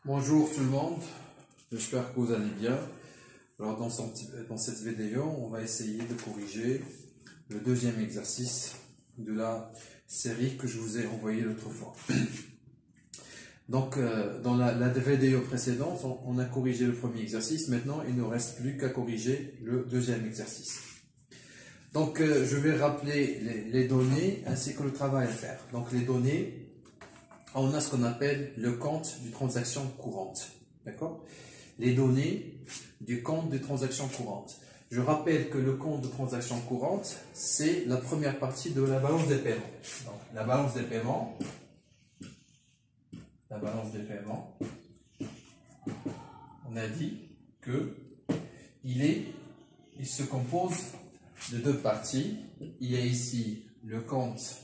Bonjour tout le monde, j'espère que vous allez bien. Alors dans cette vidéo, on va essayer de corriger le deuxième exercice de la série que je vous ai envoyé l'autre fois. Donc dans la vidéo précédente, on a corrigé le premier exercice. Maintenant, il ne reste plus qu'à corriger le deuxième exercice. Donc je vais rappeler les données ainsi que le travail à faire. Donc les données, on a ce qu'on appelle le compte de transactions courantes. D'accord? Les données du compte de transactions courantes. Je rappelle que le compte de transactions courantes, c'est la première partie de la balance des paiements. Donc, la balance des paiements, on a dit que il se compose de deux parties. Il y a ici le compte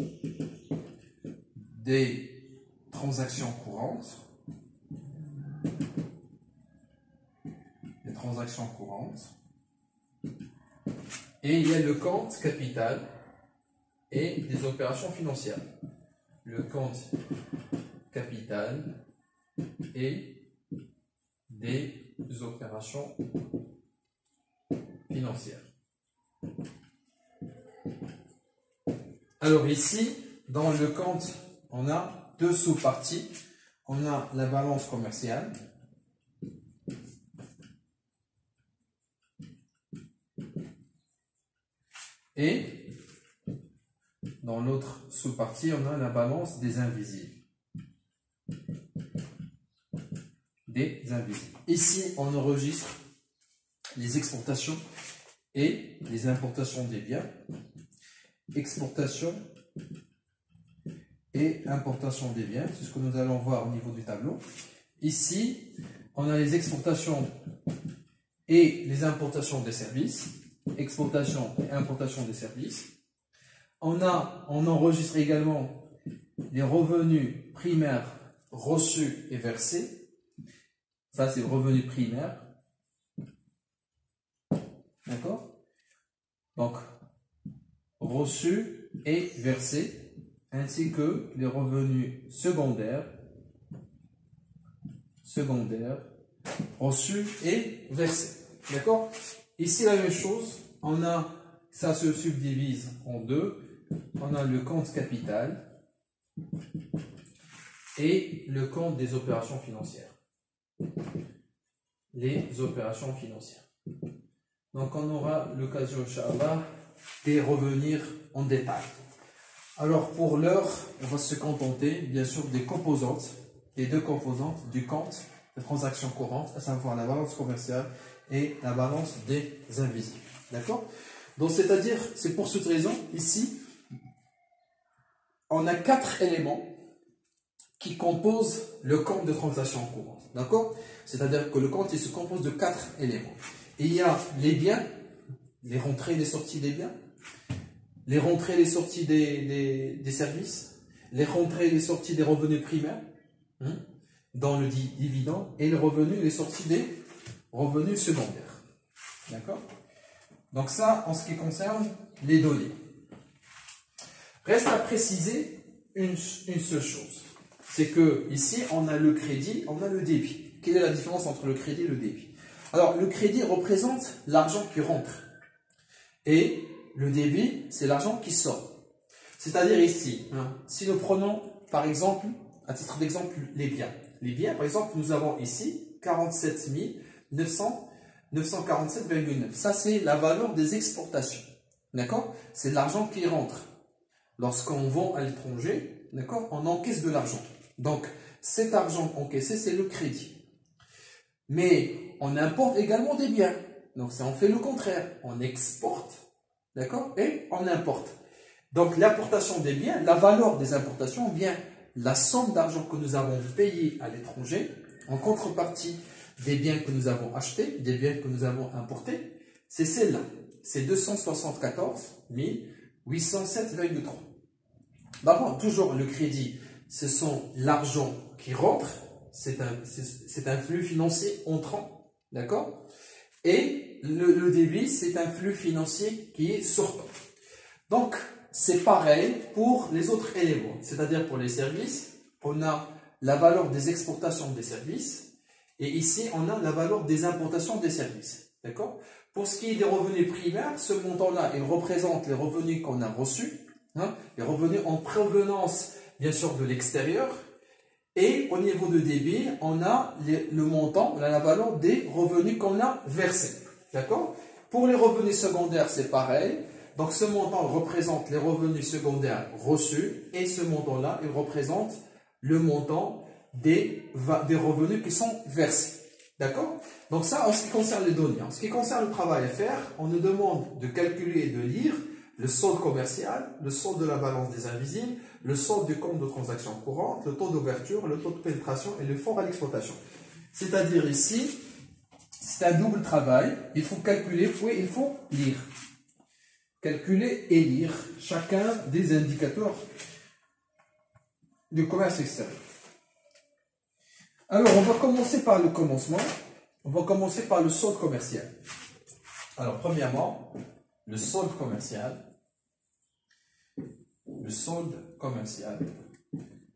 des transactions courantes, et il y a le compte capital et des opérations financières. Le compte capital et des opérations financières. Alors ici, dans le compte, on a deux sous-parties. On a la balance commerciale et dans l'autre sous-partie, on a la balance des invisibles. Ici, on enregistre les exportations et les importations des biens. Exportation et importation des biens, c'est ce que nous allons voir au niveau du tableau. Ici, on a les exportations et les importations des services. Exportation et importation des services. On enregistre également les revenus primaires reçus et versés. Ça, c'est le revenu primaire. D'accord? Donc, reçus et versés, ainsi que les revenus secondaires, reçus et versés. D'accord? Ici, la même chose, ça se subdivise en deux. On a le compte capital et le compte des opérations financières. Les opérations financières. Donc, on aura l'occasion, Inch'Allah, d'y revenir en détail. Alors, pour l'heure, on va se contenter, bien sûr, des deux composantes du compte de transactions courantes, à savoir la balance commerciale et la balance des invisibles. D'accord? Donc, c'est-à-dire, c'est pour cette raison, ici, on a 4 éléments qui composent le compte de transactions courantes. D'accord? C'est-à-dire que le compte, il se compose de 4 éléments. Et il y a les biens, les rentrées et les sorties des biens, les rentrées et les sorties des services, les rentrées et les sorties des revenus primaires, dans le dividende, et les revenus et les sorties des revenus secondaires. D'accord? Donc ça, en ce qui concerne les données. Reste à préciser une seule chose. C'est que ici, on a le crédit, on a le débit. Quelle est la différence entre le crédit et le débit? Alors, le crédit représente l'argent qui rentre. Et le débit, c'est l'argent qui sort. C'est-à-dire ici, si nous prenons, par exemple, à titre d'exemple, les biens. Les biens, par exemple, nous avons ici 47 947,9. Ça, c'est la valeur des exportations. D'accord? C'est l'argent qui rentre. Lorsqu'on vend à l'étranger, d'accord, on encaisse de l'argent. Donc, cet argent encaissé, c'est le crédit. Mais on importe également des biens. Donc, on fait le contraire. On exporte, d'accord, et on importe. Donc, l'importation des biens, la valeur des importations, bien la somme d'argent que nous avons payé à l'étranger, en contrepartie des biens que nous avons achetés, des biens que nous avons importés, c'est celle-là. C'est 274 807,3. D'abord, toujours le crédit, ce sont l'argent qui rentre, c'est un flux financier entrant, d'accord? Et le débit, c'est un flux financier qui est sortant. Donc, c'est pareil pour les autres éléments, c'est-à-dire pour les services, on a la valeur des exportations des services Et ici, on a la valeur des importations des services. D'accord? Pour ce qui est des revenus primaires, ce montant-là, il représente les revenus qu'on a reçus, hein, les revenus en provenance, bien sûr, de l'extérieur. Et au niveau de débit, on a le montant, on a la valeur des revenus qu'on a versés. D'accord? Pour les revenus secondaires, c'est pareil. Donc, ce montant représente les revenus secondaires reçus. Et ce montant-là, il représente le montant des revenus qui sont versés. D'accord? Donc, ça, en ce qui concerne les données. En ce qui concerne le travail à faire, on nous demande de calculer et de lire le solde commercial, le solde de la balance des invisibles, le solde du compte de transaction courante, le taux d'ouverture, le taux de pénétration et le fonds à l'exploitation. C'est-à-dire ici, c'est un double travail. Il faut calculer, puis il faut lire. Calculer et lire chacun des indicateurs du commerce extérieur. Alors, on va commencer par le commencement. On va commencer par le solde commercial. Alors, premièrement, le solde commercial. Le solde commercial.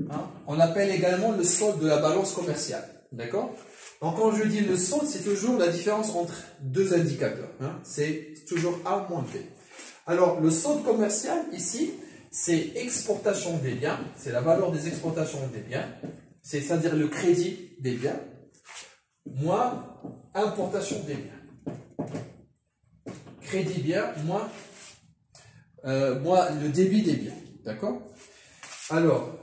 Hein? On appelle également le solde de la balance commerciale. D'accord? Donc, quand je dis le solde, c'est toujours la différence entre deux indicateurs. Hein? C'est toujours A moins B. Alors, le solde commercial, ici, c'est exportation des biens. C'est la valeur des exportations des biens. C'est-à-dire le crédit des biens, moins importation des biens. Crédit bien, moins le débit des biens. D'accord? Alors,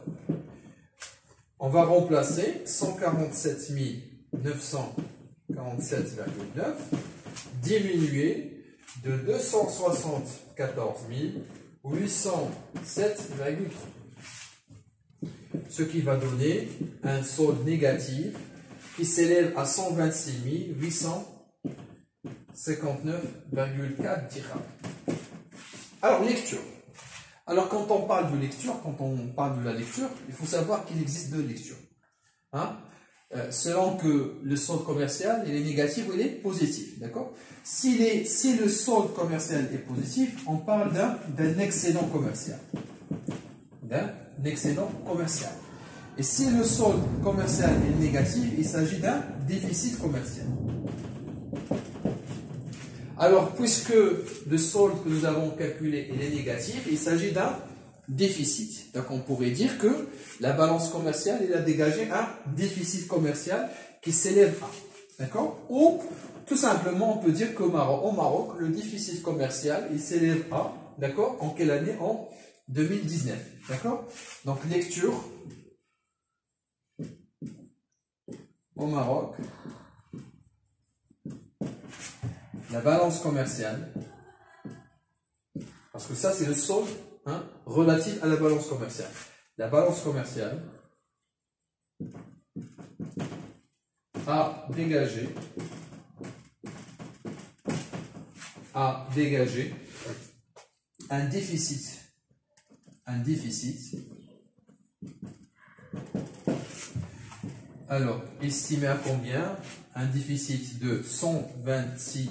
on va remplacer 147 947,9 diminué de 274 807,3. Ce qui va donner un solde négatif qui s'élève à 126 859,4 dirhams. Alors, lecture. Alors, quand on parle de lecture, il faut savoir qu'il existe deux lectures. Hein? Selon que le solde commercial, il est négatif ou il est positif. D'accord? Si le solde commercial est positif, on parle d'un excédent commercial. D'un excédent commercial. Et si le solde commercial est négatif, il s'agit d'un déficit commercial. Alors, puisque le solde que nous avons calculé est négatif, il s'agit d'un déficit. Donc, on pourrait dire que la balance commerciale, il a dégagé un déficit commercial qui s'élève à. D'accord? Ou, tout simplement, on peut dire qu'au Maroc, le déficit commercial, il s'élève à. D'accord? En quelle année? En 2019. D'accord? Donc, lecture. Au Maroc, la balance commerciale, parce que ça c'est le solde relatif à la balance commerciale. La balance commerciale a dégagé un déficit. Alors, estimé à combien? Un déficit de 126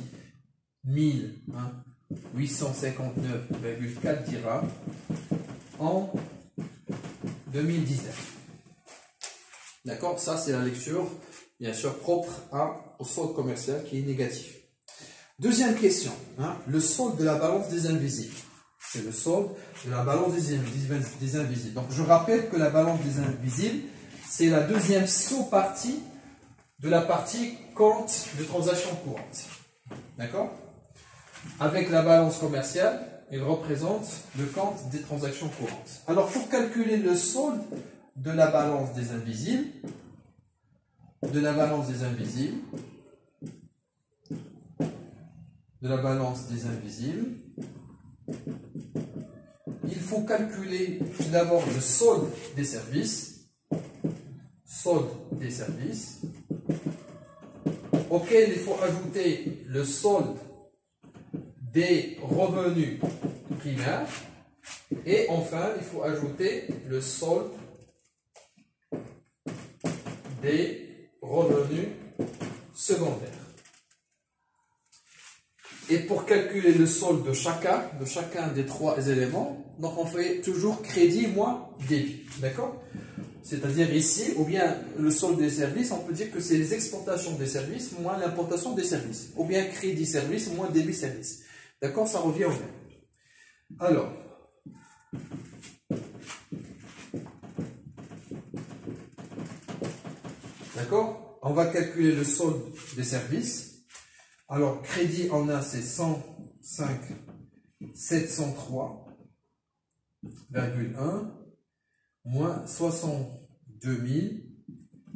859,4 dirhams en 2019. D'accord? Ça, c'est la lecture, bien sûr, propre au solde commercial qui est négatif. Deuxième question, le solde de la balance des invisibles. C'est le solde de la balance des invisibles. Donc, je rappelle que la balance des invisibles, c'est la deuxième sous-partie de la partie compte de transactions courantes. D'accord? Avec la balance commerciale, il représente le compte des transactions courantes. Alors, pour calculer le solde de la balance des invisibles, il faut calculer tout d'abord le solde des services, auquel il faut ajouter le solde des revenus primaires, et enfin il faut ajouter le solde des revenus secondaires. Et pour calculer le solde de chacun des trois éléments, donc on fait toujours crédit moins débit. D'accord? c'est-à-dire ici, ou bien le solde des services, on peut dire que c'est les exportations des services moins l'importation des services, ou bien crédit service moins débit service. D'accord? Ça revient au même. Alors, d'accord? On va calculer le solde des services. Alors, crédit en a, c'est 105 703,1 moins 62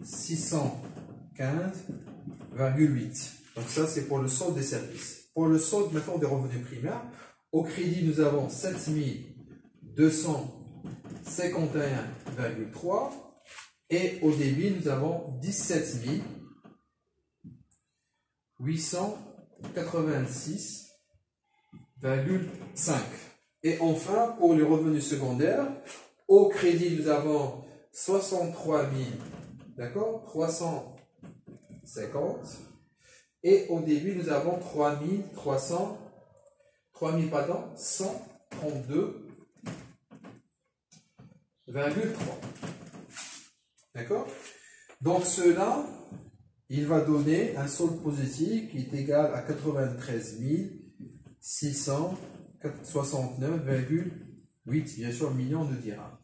615,8. Donc ça, c'est pour le solde des services. Pour le solde, maintenant, des revenus primaires, au crédit, nous avons 7251,3 et au débit, nous avons 17 886,5. Et enfin, pour les revenus secondaires, au crédit, nous avons 63 000, d'accord, 350. Et au débit, nous avons 132,3. D'accord? Donc cela, il va donner un solde positif qui est égal à 93 669,8, bien sûr, millions de dirhams.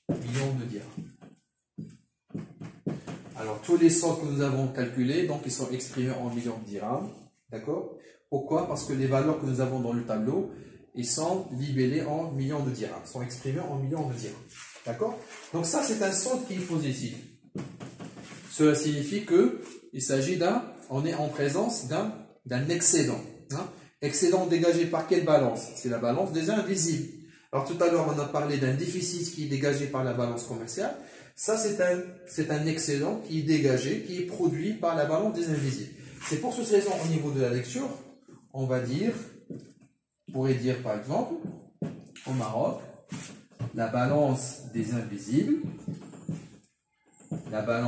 Millions de dirhams. Alors, tous les soldes que nous avons calculés, donc ils sont exprimés en millions de dirhams. D'accord? Pourquoi? Parce que les valeurs que nous avons dans le tableau, ils sont libellés en millions de dirhams, sont exprimés en millions de dirhams. D'accord? Donc ça, c'est un solde qui est positif. Cela signifie qu'il s'agit on est en présence d'un excédent. Hein? Excédent dégagé par quelle balance? C'est la balance des invisibles. Alors tout à l'heure, on a parlé d'un déficit qui est dégagé par la balance commerciale. Ça, c'est un excédent qui est dégagé, qui est produit par la balance des invisibles. C'est pour cette raison, au niveau de la lecture, on va dire, on pourrait dire par exemple, au Maroc, la balance des invisibles, d'accord,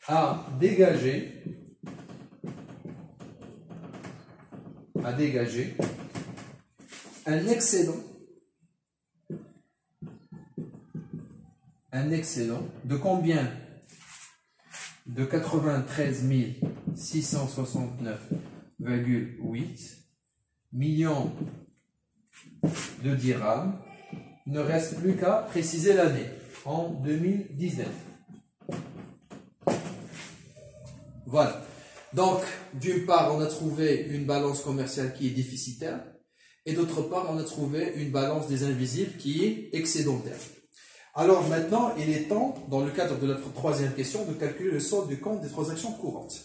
a dégagé un excédent de combien? De 93 669,8 millions de dirhams. Il ne reste plus qu'à préciser l'année, en 2019. Voilà. Donc, d'une part, on a trouvé une balance commerciale qui est déficitaire, et d'autre part, on a trouvé une balance des invisibles qui est excédentaire. Alors maintenant, il est temps, dans le cadre de notre troisième question, de calculer le solde du compte des transactions courantes.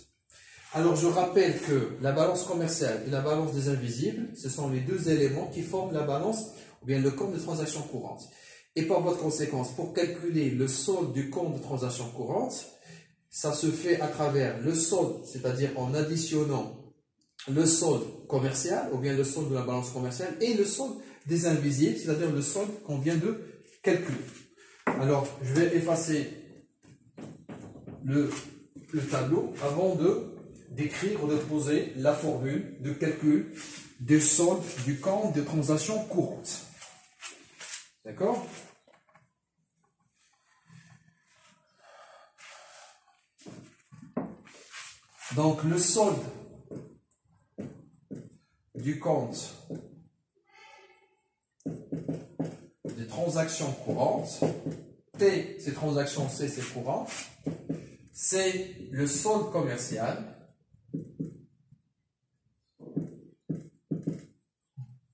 Alors je rappelle que la balance commerciale et la balance des invisibles, ce sont les deux éléments qui forment la balance, ou bien le compte des transactions courantes. Et par voie de conséquence, pour calculer le solde du compte de transactions courantes, ça se fait à travers le solde, c'est-à-dire en additionnant le solde commercial, ou bien le solde de la balance commerciale, et le solde des invisibles, c'est-à-dire le solde qu'on vient de calculer. Alors, je vais effacer le tableau avant d'écrire ou de poser la formule de calcul des soldes du compte de transactions courantes. D'accord? Donc, le solde du compte des transactions courantes, T, c'est transactions, C, c'est courant, c'est le solde commercial,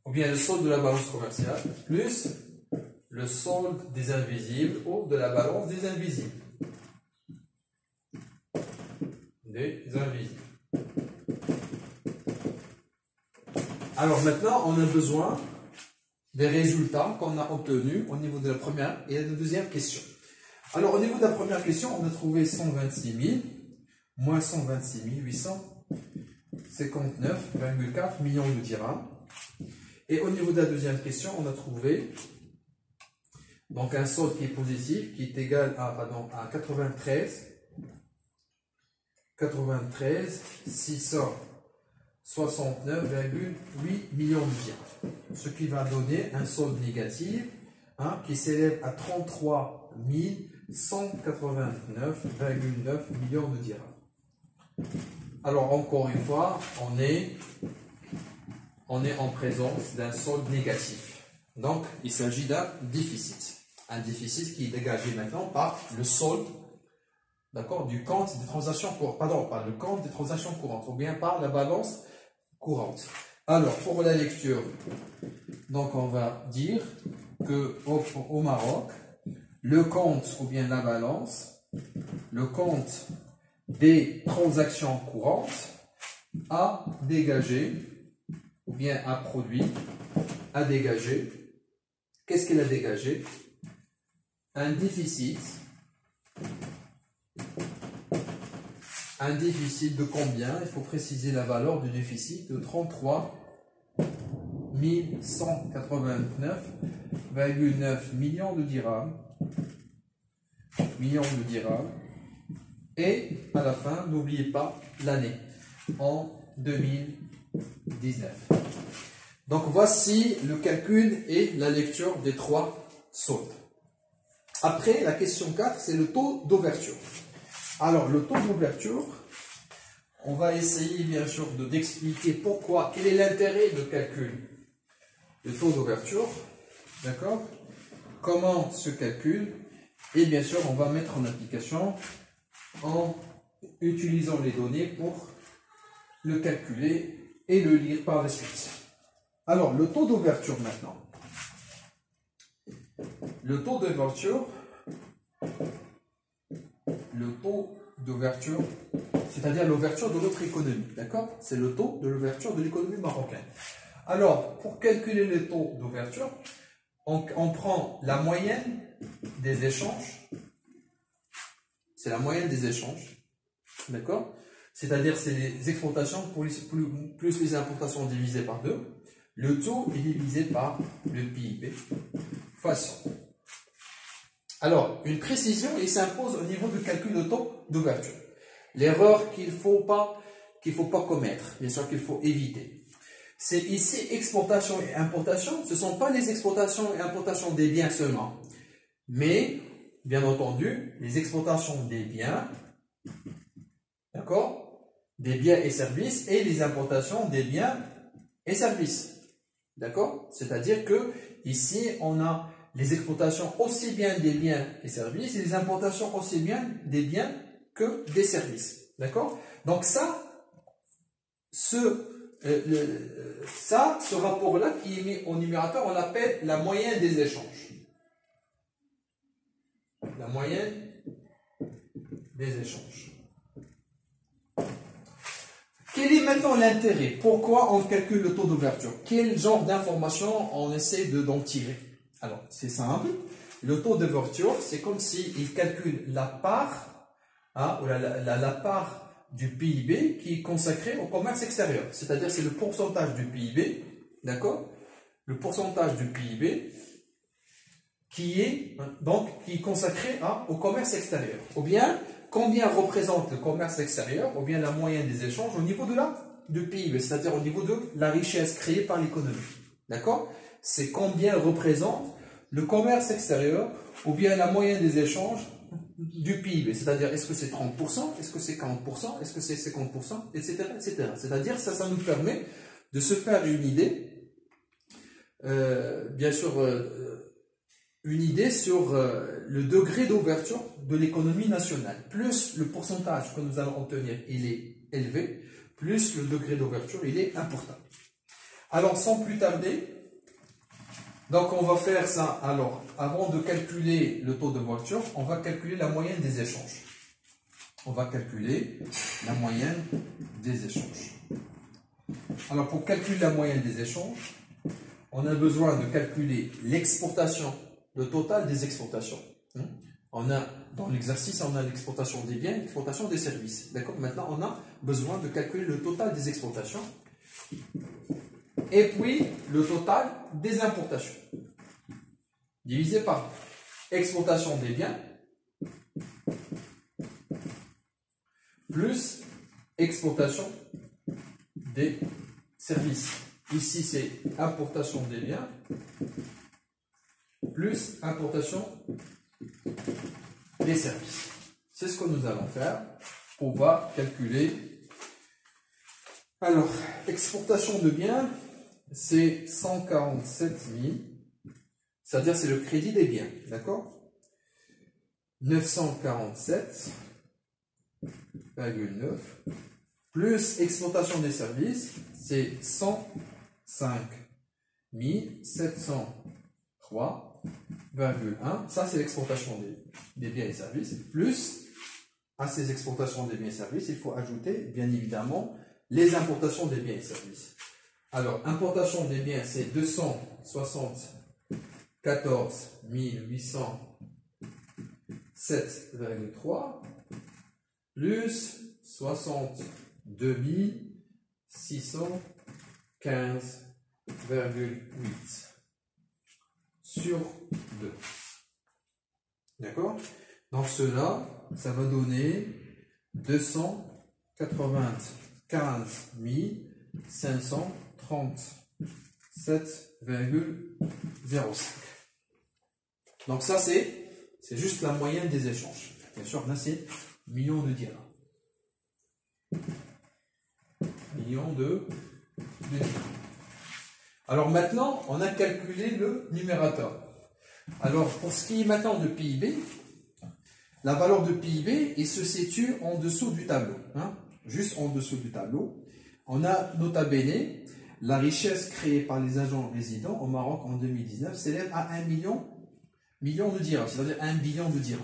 ou bien le solde de la balance commerciale, plus le solde des invisibles ou de la balance des invisibles. Alors maintenant, on a besoin des résultats qu'on a obtenus au niveau de la première et de la deuxième question. Alors au niveau de la première question, on a trouvé 126 000 moins 126 859,4 millions de dirhams. Et au niveau de la deuxième question, on a trouvé donc un solde qui est positif, qui est égal à 93 669,8 69,8 millions de dirhams. Ce qui va donner un solde négatif qui s'élève à 33 189,9 millions de dirhams. Alors encore une fois, on est en présence d'un solde négatif. Donc il s'agit d'un déficit. Un déficit qui est dégagé maintenant par le solde, d'accord, du compte des transactions courantes, pardon, par le compte des transactions courantes, ou bien par la balance courante. Alors pour la lecture, donc on va dire que au Maroc, le compte ou bien la balance, le compte des transactions courantes a dégagé ou bien a produit, a dégagé. Qu'est-ce qu'il a dégagé? Un déficit de combien? Il faut préciser la valeur du déficit de 33 189,9 millions de dirhams. Et à la fin, n'oubliez pas l'année, en 2019. Donc voici le calcul et la lecture des trois soldes. Après, la question 4, c'est le taux d'ouverture. Alors, le taux d'ouverture, on va essayer bien sûr d'expliquer pourquoi, quel est l'intérêt de calcul le taux d'ouverture, d'accord? Comment se calcule? Et bien sûr, on va mettre en application en utilisant les données pour le calculer et le lire par la suite. Alors, le taux d'ouverture maintenant. Le taux d'ouverture, c'est-à-dire l'ouverture de notre économie, d'accord? C'est le taux de l'ouverture de l'économie marocaine. Alors, pour calculer le taux d'ouverture, on prend la moyenne des échanges. C'est la moyenne des échanges, d'accord? C'est-à-dire, c'est les exportations plus les importations divisées par 2. Le taux est divisé par le PIB fois 100. Alors, une précision, il s'impose au niveau du calcul de taux d'ouverture. L'erreur qu'il ne faut pas commettre, bien sûr qu'il faut éviter. C'est ici exportation et importation, ce ne sont pas les exportations et importations des biens seulement, mais, bien entendu, les exportations des biens, d'accord, des biens et services, et les importations des biens et services. D'accord? C'est-à-dire que ici, on a les exportations aussi bien des biens et services et les importations aussi bien des biens que des services. D'accord? Donc ça, ce rapport-là qui est mis au numérateur, on l'appelle la moyenne des échanges. La moyenne des échanges. Quel est maintenant l'intérêt? Pourquoi on calcule le taux d'ouverture? Quel genre d'informations on essaie d'en tirer? Alors, c'est simple. Le taux d'ouverture, c'est comme s'il calcule la part, ou la part du PIB qui est consacrée au commerce extérieur. C'est-à-dire, c'est le pourcentage du PIB, d'accord? Le pourcentage du PIB qui est consacré au commerce extérieur. Ou bien, combien représente le commerce extérieur, ou bien la moyenne des échanges au niveau du PIB, c'est-à-dire au niveau de la richesse créée par l'économie. D'accord? C'est combien représente le commerce extérieur, ou bien la moyenne des échanges du PIB. C'est-à-dire, est-ce que c'est 30%, est-ce que c'est 40%, est-ce que c'est 50%, etc. etc. C'est-à-dire, ça nous permet de se faire une idée, bien sûr, une idée sur le degré d'ouverture de l'économie nationale. Plus le pourcentage que nous allons obtenir, il est élevé, plus le degré d'ouverture, il est important. Alors, sans plus tarder, donc on va faire ça. Alors, avant de calculer le taux d'ouverture, on va calculer la moyenne des échanges. On va calculer la moyenne des échanges. Alors, pour calculer la moyenne des échanges, on a besoin de calculer l'exportation, le total des exportations. Dans l'exercice, on a l'exportation des biens et l'exportation des services. D'accord? Maintenant, on a besoin de calculer le total des exportations et puis le total des importations. Divisé par exportation des biens plus exportation des services. Ici, c'est importation des biens plus importation des services. C'est ce que nous allons faire pour pouvoir calculer. Alors, exportation de biens, c'est 147 000, c'est-à-dire c'est le crédit des biens, d'accord? 947,9 plus exportation des services, c'est 105 703,1. Ça, c'est l'exportation des biens et services. Plus, à ces exportations des biens et services, il faut ajouter, bien évidemment, les importations des biens et services. Alors, importation des biens, c'est 274 807,3 plus 62 615,8 sur 2. D'accord? Donc cela, ça va donner 295 537,05. Donc ça, c'est juste la moyenne des échanges. Bien sûr, là, c'est millions de dirhams. Millions de dirhams. Alors maintenant, on a calculé le numérateur. Alors, pour ce qui est maintenant de PIB, la valeur de PIB, il se situe en dessous du tableau. Hein, juste en dessous du tableau. On a nota bene, la richesse créée par les agents résidents au Maroc en 2019 s'élève à 1 million de dirhams, c'est-à-dire 1 billion de dirhams.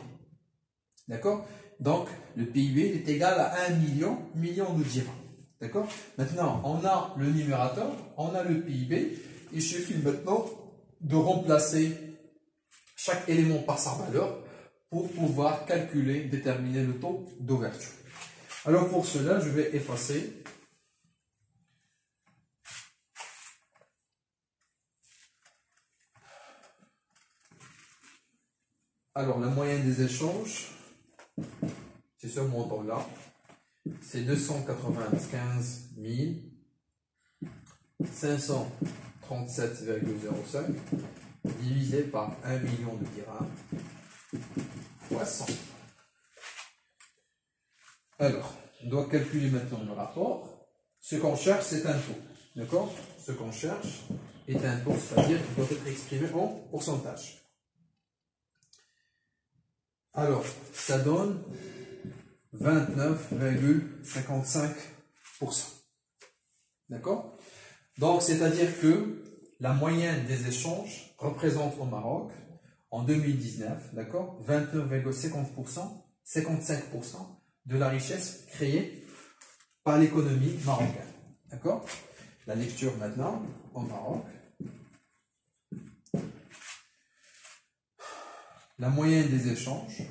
D'accord? Donc, le PIB est égal à 1 million de dirhams. D'accord? Maintenant, on a le numérateur, on a le PIB. Il suffit maintenant de remplacer chaque élément par sa valeur pour pouvoir calculer, déterminer le taux d'ouverture. Alors, pour cela, je vais effacer alors la moyenne des échanges, c'est ce montant-là. C'est 295 537,05 divisé par 1 million de dirhams fois 100. Alors, on doit calculer maintenant le rapport. Ce qu'on cherche, c'est un taux. D'accord? Ce qu'on cherche est un taux, c'est-à-dire qu'il doit être exprimé en pourcentage. Alors, ça donne 29,55%. D'accord? Donc, c'est-à-dire que la moyenne des échanges représente au Maroc, en 2019, d'accord, 29,50%, 55% de la richesse créée par l'économie marocaine. D'accord? La lecture maintenant, au Maroc. La moyenne des échanges.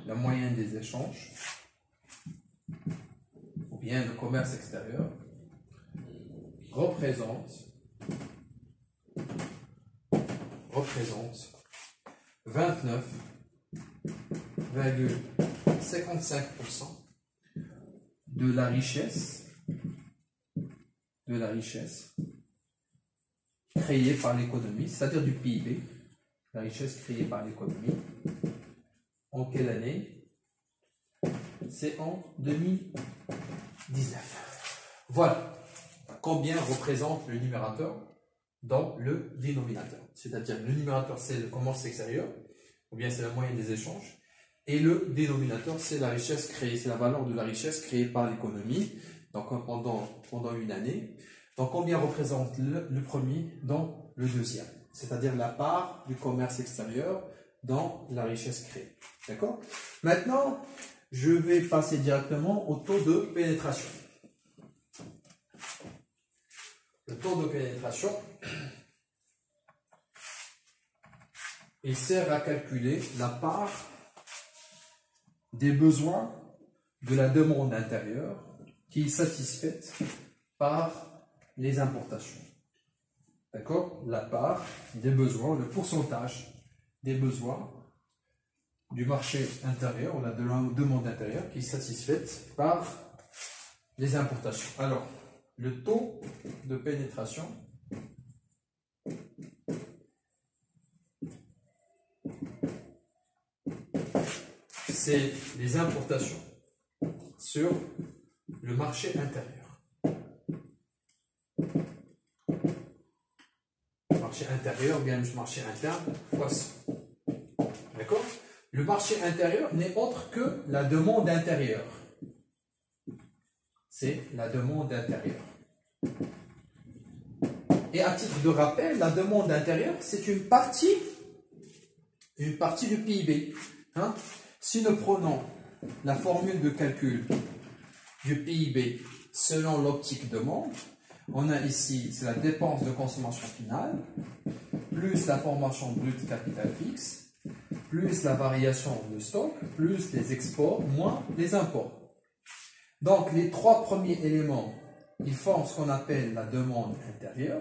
La moyenne des échanges, ou bien le commerce extérieur, représente 29,55% de la richesse créée par l'économie, c'est-à-dire du PIB, la richesse créée par l'économie. En quelle année? C'est en 2019. Voilà combien représente le numérateur dans le dénominateur. C'est-à-dire le numérateur, c'est le commerce extérieur, ou bien c'est la moyenne des échanges, et le dénominateur, c'est la richesse créée, c'est la valeur de la richesse créée par l'économie, donc pendant une année. Donc combien représente le premier dans le deuxième? C'est-à-dire la part du commerce extérieur dans la richesse créée. D'accord? Maintenant, je vais passer directement au taux de pénétration. Le taux de pénétration, il sert à calculer la part des besoins de la demande intérieure qui est satisfaite par les importations. D'accord? La part des besoins, le pourcentage des besoins du marché intérieur, ou la demande intérieure qui est satisfaite par les importations. Alors, le taux de pénétration c'est les importations sur le marché intérieur. Marché intérieur, bien le marché interne, fois 100. D'accord? Le marché intérieur n'est autre que la demande intérieure. C'est la demande intérieure. Et à titre de rappel, la demande intérieure, c'est une partie du PIB. Hein? Si nous prenons la formule de calcul du PIB selon l'optique demande, on a ici, c'est la dépense de consommation finale, plus la formation brute capital fixe, plus la variation de stock, plus les exports, moins les imports. Donc, les trois premiers éléments, ils forment ce qu'on appelle la demande intérieure.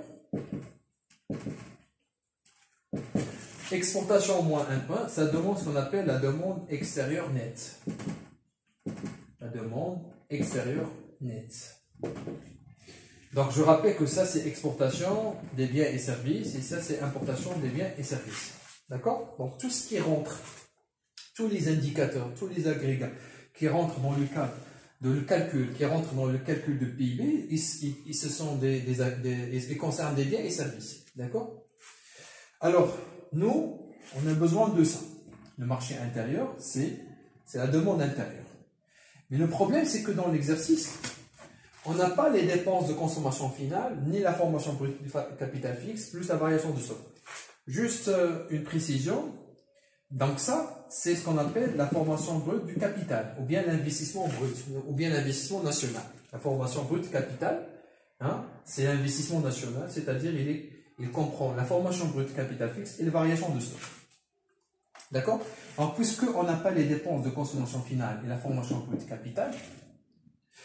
Exportation moins un point, ça demande ce qu'on appelle la demande extérieure nette. La demande extérieure nette. Donc, je rappelle que ça, c'est exportation des biens et services, et ça, c'est importation des biens et services. D'accord? Donc, tout ce qui rentre, tous les indicateurs, tous les agrégats qui rentrent dans le cadre de calcul, qui rentrent dans le calcul de PIB, ils concernent des biens et services. D'accord? Alors, nous, on a besoin de ça. Le marché intérieur, c'est la demande intérieure. Mais le problème, c'est que dans l'exercice, on n'a pas les dépenses de consommation finale, ni la formation brute du capital fixe, plus la variation de stock. Juste une précision. Donc ça, c'est ce qu'on appelle la formation brute du capital, ou bien l'investissement brut, ou bien l'investissement national. La formation brute capital, hein, c'est l'investissement national, c'est-à-dire il comprend la formation brute capital fixe et les variations de stock. D'accord? Alors, puisqu'on n'a pas les dépenses de consommation finale et la formation brute capital,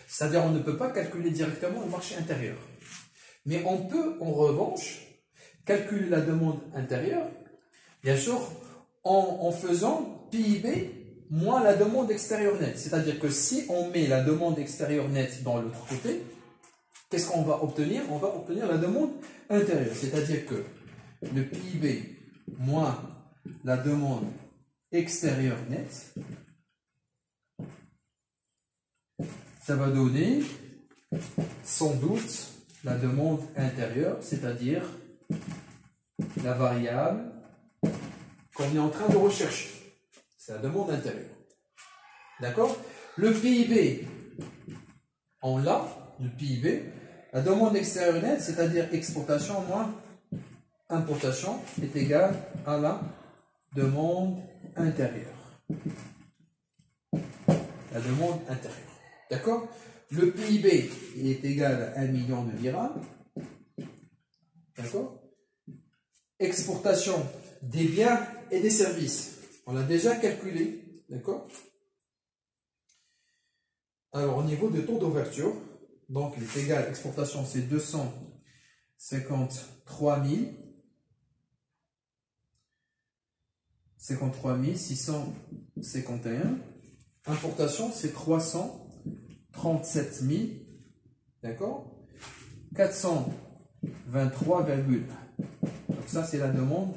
c'est-à-dire on ne peut pas calculer directement le marché intérieur. Mais on peut, en revanche, calculer la demande intérieure, bien sûr, en faisant PIB moins la demande extérieure nette. C'est-à-dire que si on met la demande extérieure nette dans l'autre côté, qu'est-ce qu'on va obtenir? On va obtenir la demande intérieure. C'est-à-dire que le PIB moins la demande extérieure nette, ça va donner sans doute la demande intérieure, c'est-à-dire la variable qu'on est en train de rechercher. C'est la demande intérieure. D'accord? Le PIB, on l'a, le PIB. La demande extérieure nette, c'est-à-dire exportation moins importation, est égale à la demande intérieure. La demande intérieure. D'accord? Le PIB il est égal à 1 million de dirhams. D'accord? Exportation des biens et des services. On l'a déjà calculé. D'accord? Alors, au niveau du taux d'ouverture, donc il est égal, exportation c'est 253 651. Importation c'est 337 000. D'accord? 423,1. Donc ça c'est la demande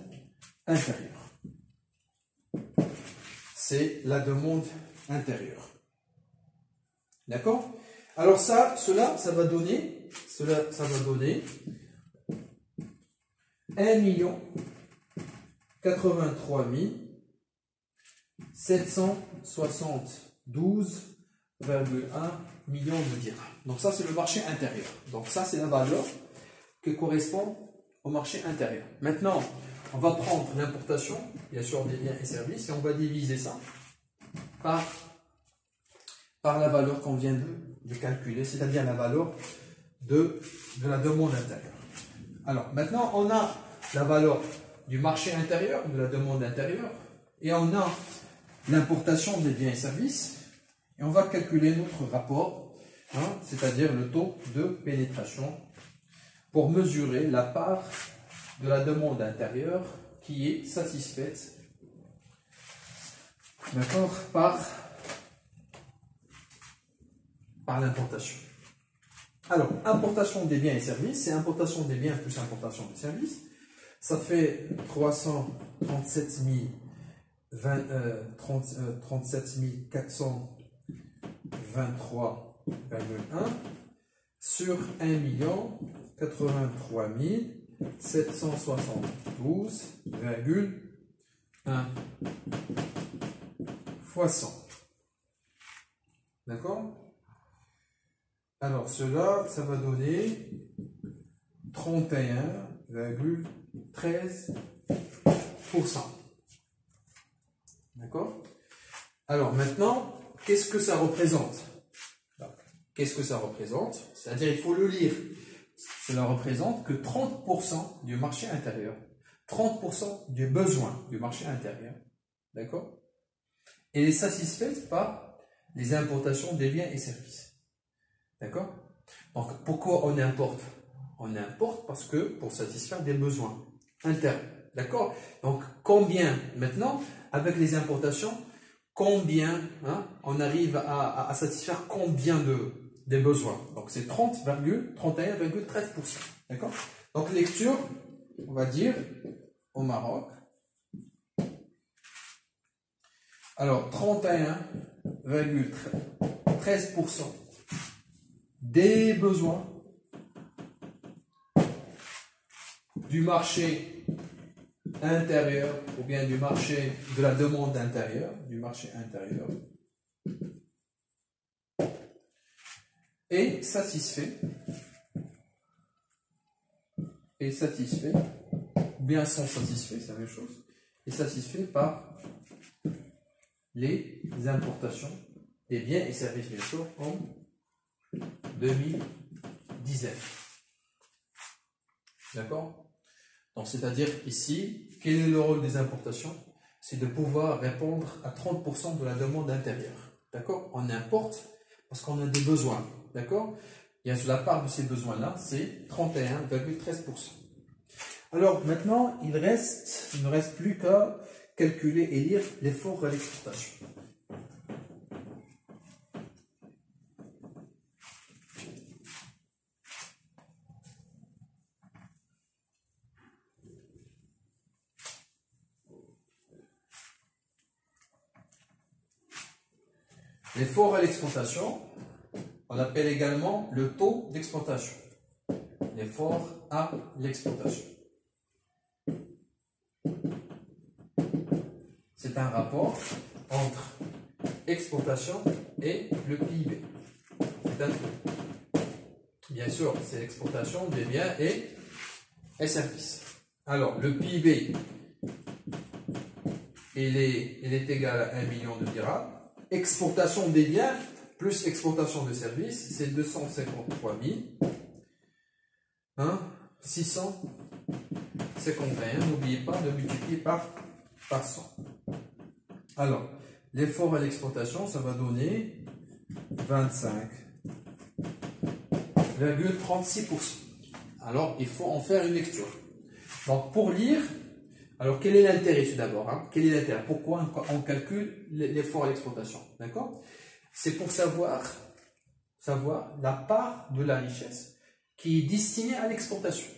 intérieure. C'est la demande intérieure. D'accord? Alors ça va donner 1 083 772,1 millions de dirhams. Donc ça c'est le marché intérieur. Donc ça c'est la valeur qui correspond au marché intérieur. Maintenant, on va prendre l'importation, bien sûr, des biens et services, et on va diviser ça par la valeur qu'on vient de calculer, c'est-à-dire la valeur de la demande intérieure. Alors, maintenant, on a la valeur du marché intérieur, de la demande intérieure, et on a l'importation des biens et services, et on va calculer notre rapport, hein, c'est-à-dire le taux de pénétration, pour mesurer la part de la demande intérieure qui est satisfaite d'accord, par l'importation. Alors, importation des biens et services, c'est importation des biens plus importation des services. Ça fait 337 423,1 sur 1 083 772,1 fois 100. D'accord? Alors, cela, ça va donner 31,13%. D'accord? Alors, maintenant, qu'est-ce que ça représente? Qu'est-ce que ça représente? C'est-à-dire, il faut le lire. Cela représente que 30% du marché intérieur, 30% du besoin du marché intérieur, d'accord? Et est satisfaite par les importations des biens et services. D'accord? Donc, pourquoi on importe? On importe parce que pour satisfaire des besoins internes. D'accord? Donc, combien, maintenant, avec les importations, combien, on arrive à satisfaire combien des besoins? Donc, c'est 31,13%. D'accord? Donc, lecture, on va dire, au Maroc. Alors, 31,13% des besoins du marché intérieur ou bien du marché de la demande intérieure, du marché intérieur, est satisfait, ou bien sont satisfaits, c'est la même chose, est satisfait par les importations des biens et services, bien sûr, en 2019. D'accord? Donc, c'est-à-dire ici, quel est le rôle des importations? C'est de pouvoir répondre à 30% de la demande intérieure. D'accord? On importe parce qu'on a des besoins. D'accord? Bien sûr, la part de ces besoins-là, c'est 31,13%. Alors, maintenant, il ne reste plus qu'à calculer et lire l'effort à l'exportation. L'effort à l'exportation, on l'appelle également le taux d'exportation. L'effort à l'exportation. C'est un rapport entre exportation et le PIB. Bien sûr, c'est l'exportation des biens et services. Alors, le PIB, il est égal à 1 million de dirhams. Exportation des biens plus exportation de services, c'est 253 651. N'oubliez pas de multiplier par 100. Alors, l'effort à l'exportation, ça va donner 25,36%. Alors, il faut en faire une lecture. Donc, pour lire, alors quel est l'intérêt tout d'abord? Quel est l'intérêt? Pourquoi on calcule l'effort à l'exportation? D'accord? C'est pour savoir la part de la richesse qui est destinée à l'exportation.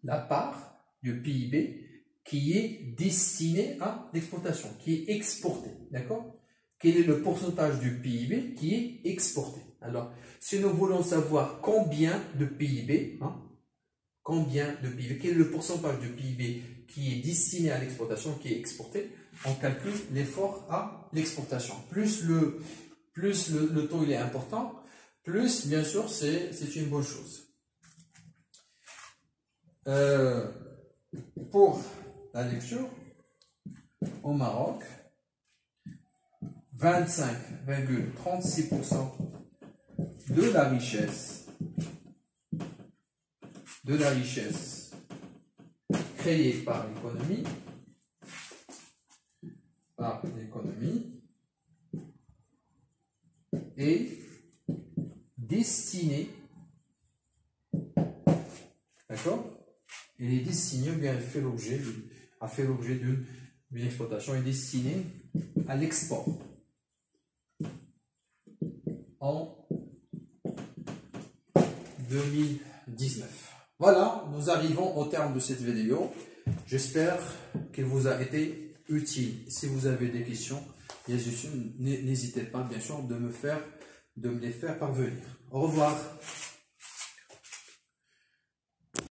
La part du PIB qui est destinée à l'exportation, qui est exportée. D'accord? Quel est le pourcentage du PIB qui est exporté? Alors, si nous voulons savoir combien de PIB, quel est le pourcentage de PIB qui est destiné à l'exportation, qui est exporté, on calcule l'effort à l'exportation. Plus le taux il est important, plus bien sûr c'est une bonne chose. Pour la lecture, au Maroc, 25,36% de la richesse créée par l'économie est destinée, d'accord? Il est destiné, ou bien a fait l'objet d'une exploitation, est destiné à l'export en 2019. Voilà, nous arrivons au terme de cette vidéo. J'espère qu'elle vous a été utile. Si vous avez des questions, n'hésitez pas bien sûr de me les faire parvenir. Au revoir.